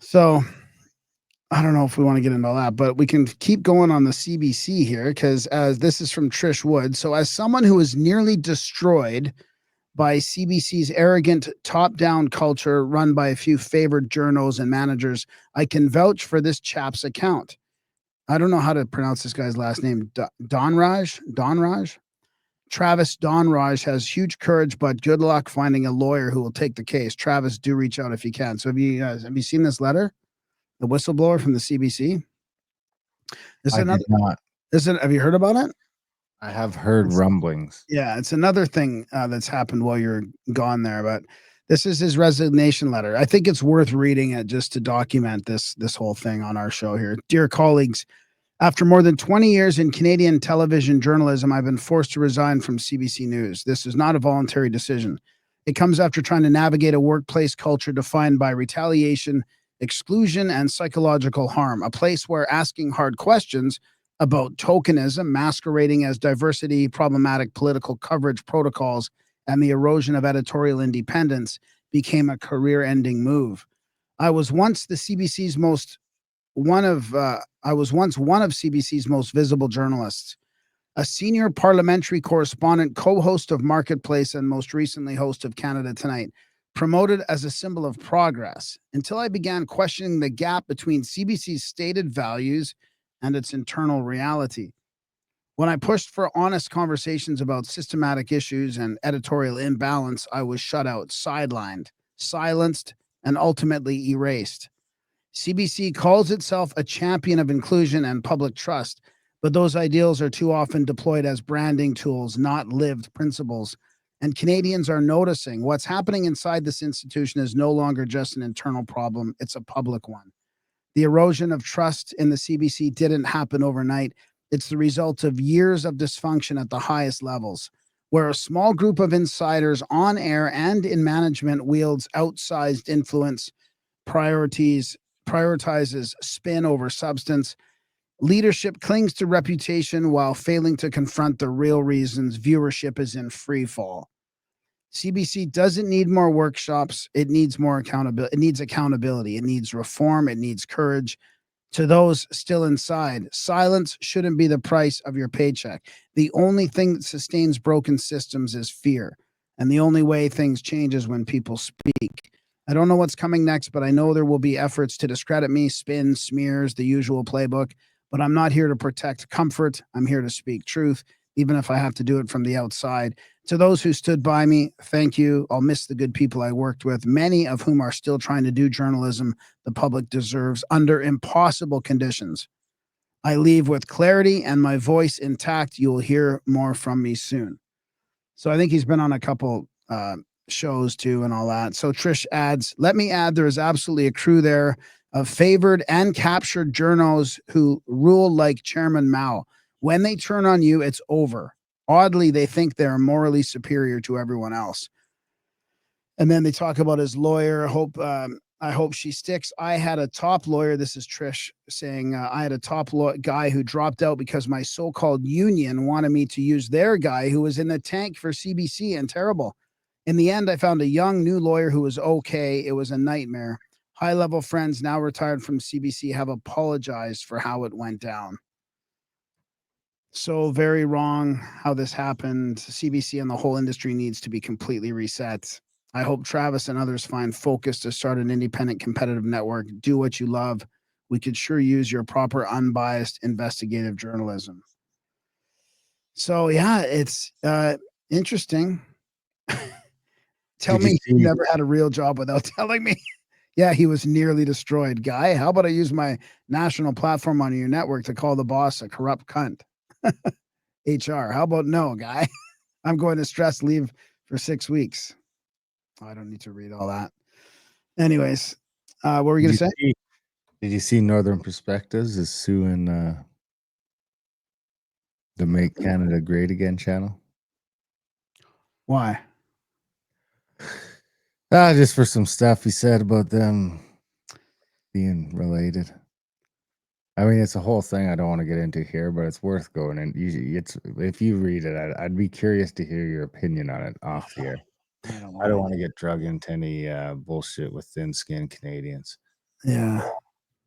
So I don't know if we want to get into all that, but we can keep going on the CBC here because as this is from Trish Wood. So, as someone who was nearly destroyed by CBC's arrogant top down culture run by a few favored journals and managers, I can vouch for this chap's account. I don't know how to pronounce this guy's last name. Donraj? Donraj? Travis Donraj has huge courage, but good luck finding a lawyer who will take the case. Travis, do reach out if you can. So, have you seen this letter? The whistleblower from the CBC? Is I it did another? not. Is it? Have you heard about it? I have heard It's, rumblings. yeah, it's another thing that's happened while you're gone there. But this is his resignation letter. I think it's worth reading it just to document this whole thing on our show here. Dear colleagues, after more than 20 years in Canadian television journalism, I've been forced to resign from CBC News. This is not a voluntary decision. It comes after trying to navigate a workplace culture defined by retaliation, exclusion, and psychological harm, a place where asking hard questions about tokenism, masquerading as diversity, problematic political coverage protocols, and the erosion of editorial independence became a career ending move. I was once the CBC's most one of I was once one of CBC's most visible journalists, a senior parliamentary correspondent, co-host of Marketplace, and most recently host of Canada Tonight, promoted as a symbol of progress until I began questioning the gap between CBC's stated values and its internal reality. When I pushed for honest conversations about systematic issues and editorial imbalance, I was shut out, sidelined, silenced, and ultimately erased. CBC calls itself a champion of inclusion and public trust, but those ideals are too often deployed as branding tools, not lived principles. And Canadians are noticing what's happening inside this institution is no longer just an internal problem, it's a public one. The erosion of trust in the CBC didn't happen overnight. It's the result of years of dysfunction at the highest levels, where a small group of insiders on air and in management wields outsized influence, priorities prioritizes spin over substance. Leadership clings to reputation while failing to confront the real reasons viewership is in free fall. CBC doesn't need more workshops. It needs more accountability. It needs accountability. It needs reform. It needs courage. To those still inside, silence shouldn't be the price of your paycheck. The only thing that sustains broken systems is fear. And the only way things change is when people speak. I don't know what's coming next, but I know there will be efforts to discredit me, spin, smears, the usual playbook. But I'm not here to protect comfort. I'm here to speak truth, even if I have to do it from the outside. To those who stood by me, thank you. I'll miss the good people I worked with, many of whom are still trying to do journalism the public deserves under impossible conditions. I leave with clarity and my voice intact. You will hear more from me soon. So I think he's been on a couple shows too and all that. So Trish adds, let me add, there is absolutely a crew there of favored and captured journos who rule like Chairman Mao. When they turn on you, it's over. Oddly, they think they're morally superior to everyone else. And then they talk about his lawyer. I hope she sticks. I had a top lawyer. This is Trish saying, I had a top guy who dropped out because my so-called union wanted me to use their guy who was in the tank for CBC and terrible. In the end, I found a young new lawyer who was okay. It was a nightmare. High-level friends now retired from CBC have apologized for how it went down. So very wrong how this happened. CBC and the whole industry needs to be completely reset. I hope Travis and others find focus to start an independent competitive network. Do what you love. We could sure use your proper, unbiased investigative journalism. So yeah, it's interesting. Tell Did you me you see? never had a real job without telling me. Yeah, he was nearly destroyed. Guy, how about I use my national platform on your network to call the boss a corrupt cunt? HR. How about no, guy? I'm going to stress leave for 6 weeks. Oh, I don't need to read all that. Anyways, what were we Did going you to say? see? Did you see Northern Perspectives is suing the Make Canada Great Again channel? Why? Just for some stuff he said about them being related. I mean, it's a whole thing I don't want to get into here, but it's worth going in. It's if you read it, I'd be curious to hear your opinion on it off the air. I don't I don't want want to get drug into any bullshit with thin-skinned Canadians. Yeah.